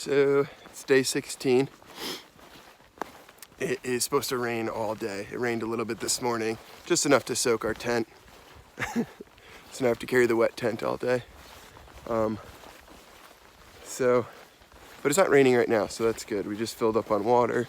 So it's day 16. It is supposed to rain all day. It rained a little bit this morning, just enough to soak our tent. So now I have to carry the wet tent all day. But it's not raining right now, so that's good. We just filled up on water.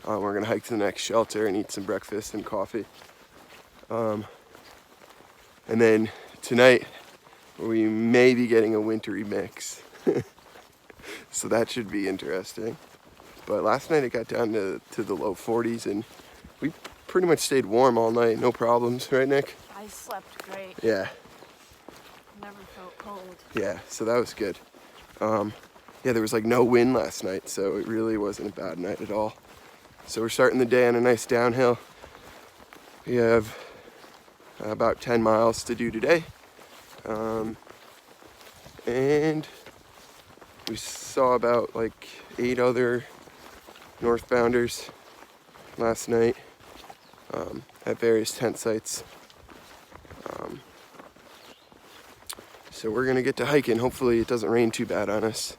We're gonna hike to the next shelter and eat some breakfast and coffee. And then tonight, we may be getting a wintry mix. So that should be interesting. But last night it got down to the low 40s and we pretty much stayed warm all night, no problems, right Nick? I slept great. Yeah. Never felt cold. Yeah, so that was good. Yeah, there was like no wind last night, so it really wasn't a bad night at all. So we're starting the day on a nice downhill. We have about 10 miles to do today. And we saw about like 8 other northbounders last night at various tent sites. So we're gonna get to hiking. Hopefully it doesn't rain too bad on us.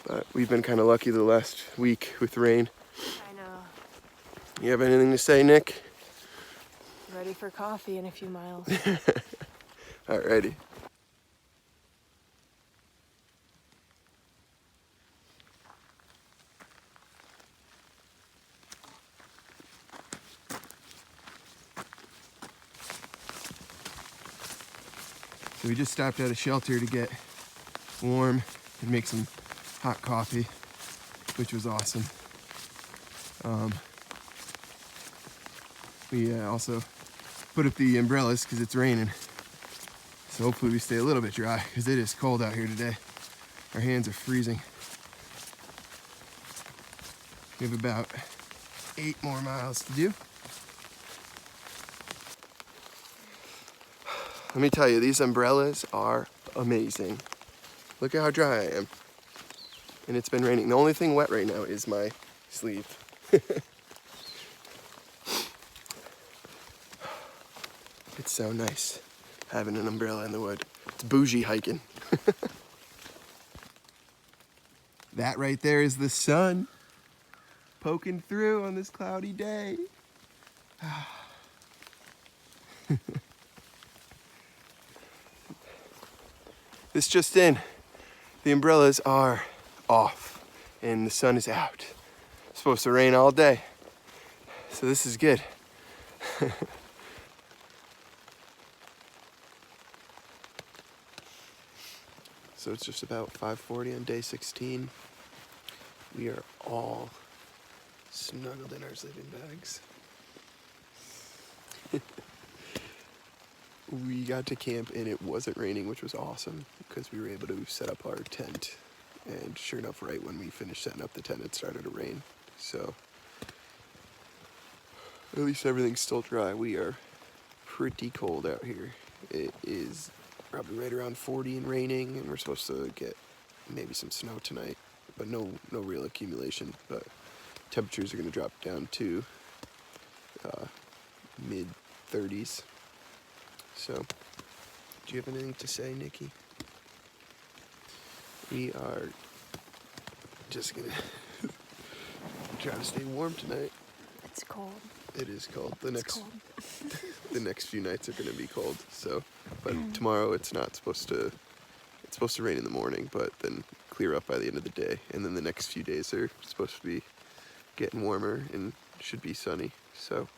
But we've been kind of lucky the last week with rain. I know. You have anything to say, Nick? Ready for coffee in a few miles. Alrighty. So we just stopped at a shelter to get warm and make some hot coffee, which was awesome. We also put up the umbrellas because it's raining. So hopefully we stay a little bit dry because it is cold out here today. Our hands are freezing. We have about 8 more miles to do. Let me tell you, these umbrellas are amazing. Look at how dry I am. And it's been raining. The only thing wet right now is my sleeve. It's so nice having an umbrella in the wood. It's bougie hiking. That right there is the sun poking through on this cloudy day. This just in, the umbrellas are off and the sun is out. It's supposed to rain all day, so this is good. So it's just about 5:40 on day 16. We are all snuggled in our sleeping bags. We got to camp and it wasn't raining, which was awesome because we were able to set up our tent. And sure enough, right when we finished setting up the tent, it started to rain. So at least everything's still dry. We are pretty cold out here. It is probably right around 40 and raining, and we're supposed to get maybe some snow tonight, but no real accumulation. But temperatures are going to drop down to mid 30s. So, do you have anything to say, Nikki? We are just gonna try to stay warm tonight. It's cold. It is cold. The next few nights are gonna be cold. So, but tomorrow it's supposed to rain in the morning, but then clear up by the end of the day. And then the next few days are supposed to be getting warmer and should be sunny. So,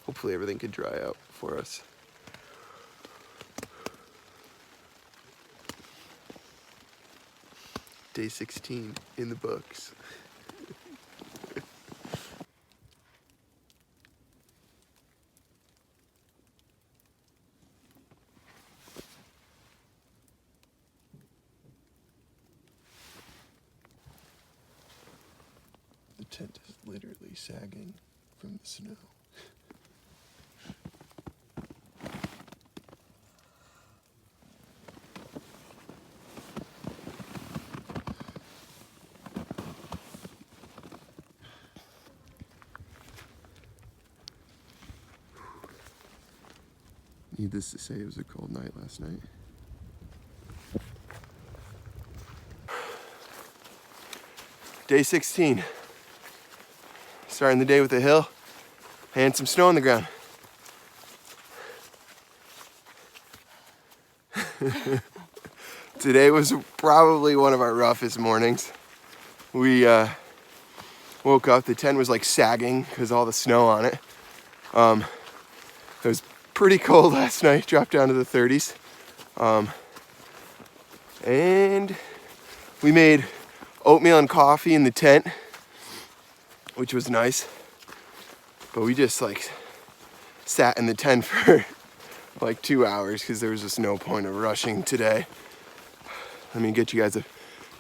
hopefully everything can dry out for us. Day 16 in the books. The tent is literally sagging from the snow. Needless to say, it was a cold night last night. Day 16. Starting the day with a hill and some snow on the ground. Today was probably one of our roughest mornings. We woke up, the tent was like sagging because all the snow on it. It was pretty cold last night, dropped down to the 30s. And we made oatmeal and coffee in the tent, which was nice. But we just like sat in the tent for like 2 hours because there was just no point of rushing today. Let me get you guys a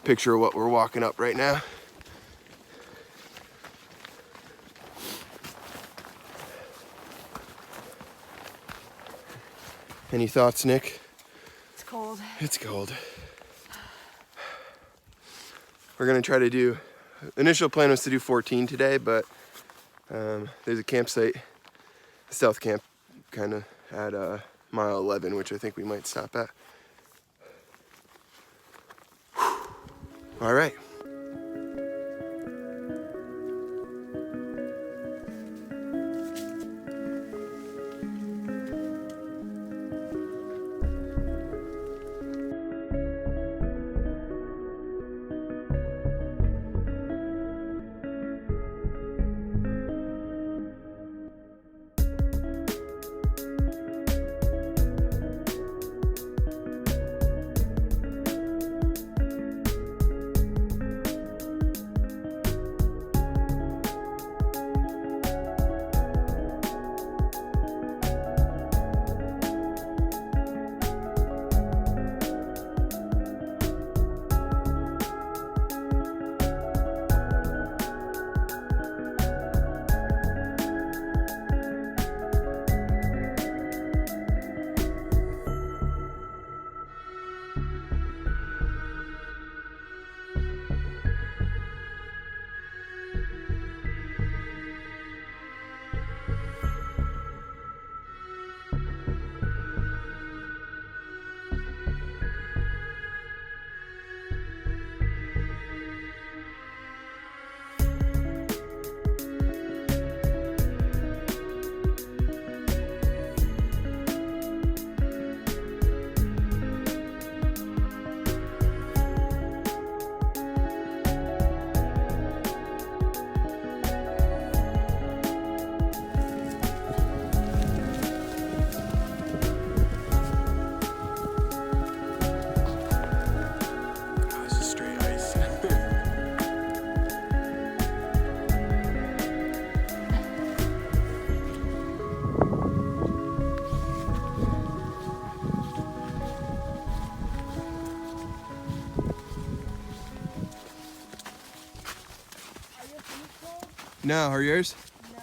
picture of what we're walking up right now. Any thoughts, Nick? It's cold. It's cold. We're gonna try to do, initial plan was to do 14 today, but there's a campsite, South Camp, kind of at mile 11, which I think we might stop at. All right. No, are yours? No.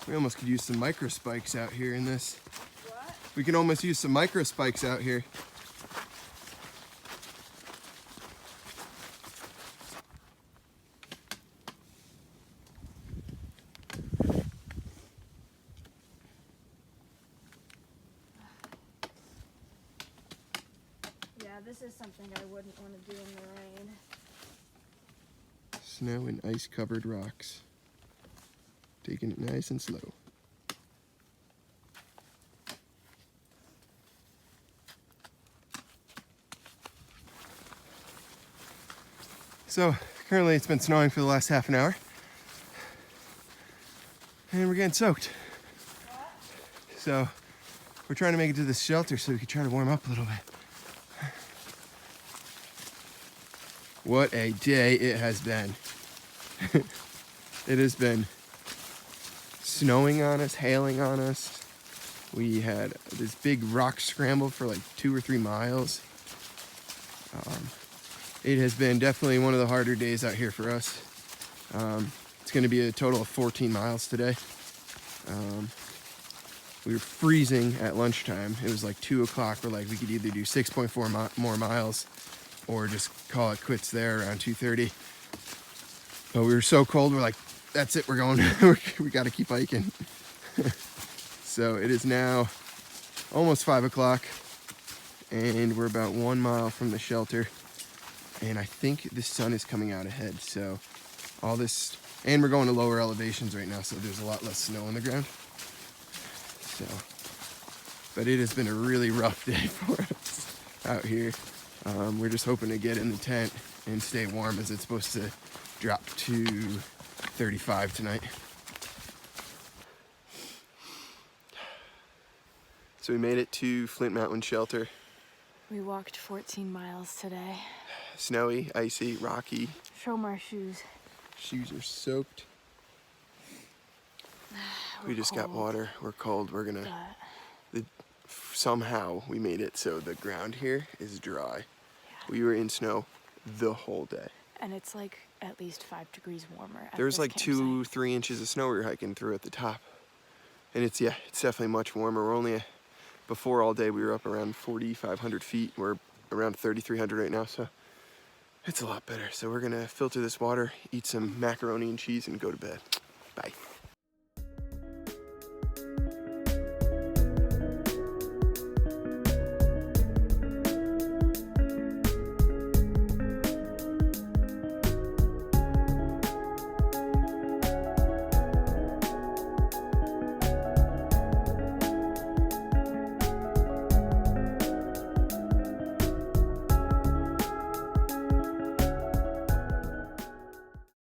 We almost could use some micro spikes out here in this. What? We can almost use some micro spikes out here. Yeah, this is something I wouldn't want to do in the rain. Snow and ice covered rocks. Taking it nice and slow. So currently it's been snowing for the last half an hour. And we're getting soaked. So we're trying to make it to this shelter so we can try to warm up a little bit. What a day it has been. It has been snowing on us, hailing on us. We had this big rock scramble for like 2 or 3 miles. It has been definitely one of the harder days out here for us. It's going to be a total of 14 miles today. We were freezing at lunchtime. It was like 2 o'clock. We're like, we could either do 6.4 more miles or just call it quits there around 2:30. But we were so cold, we're like, that's it, we're going. We got to keep hiking. So it is now almost 5 o'clock, and we're about 1 mile from the shelter. And I think the sun is coming out ahead, so all this, and we're going to lower elevations right now, so there's a lot less snow on the ground. So, but it has been a really rough day for us out here. We're just hoping to get in the tent and stay warm, as it's supposed to drop to 35 tonight. So we made it to Flint Mountain Shelter. We walked 14 miles today. Snowy, icy, rocky. Show 'em our shoes. Shoes are soaked. We just got cold, water. We're cold. We're gonna. Somehow we made it so the ground here is dry. Yeah. We were in snow the whole day. And it's like at least 5 degrees warmer. There was like 2-3 inches of snow we were hiking through at the top. And it's definitely much warmer. We're only, before all day, we were up around 4,500 feet. We're around 3,300 right now, so it's a lot better. So we're gonna filter this water, eat some macaroni and cheese, and go to bed. Bye.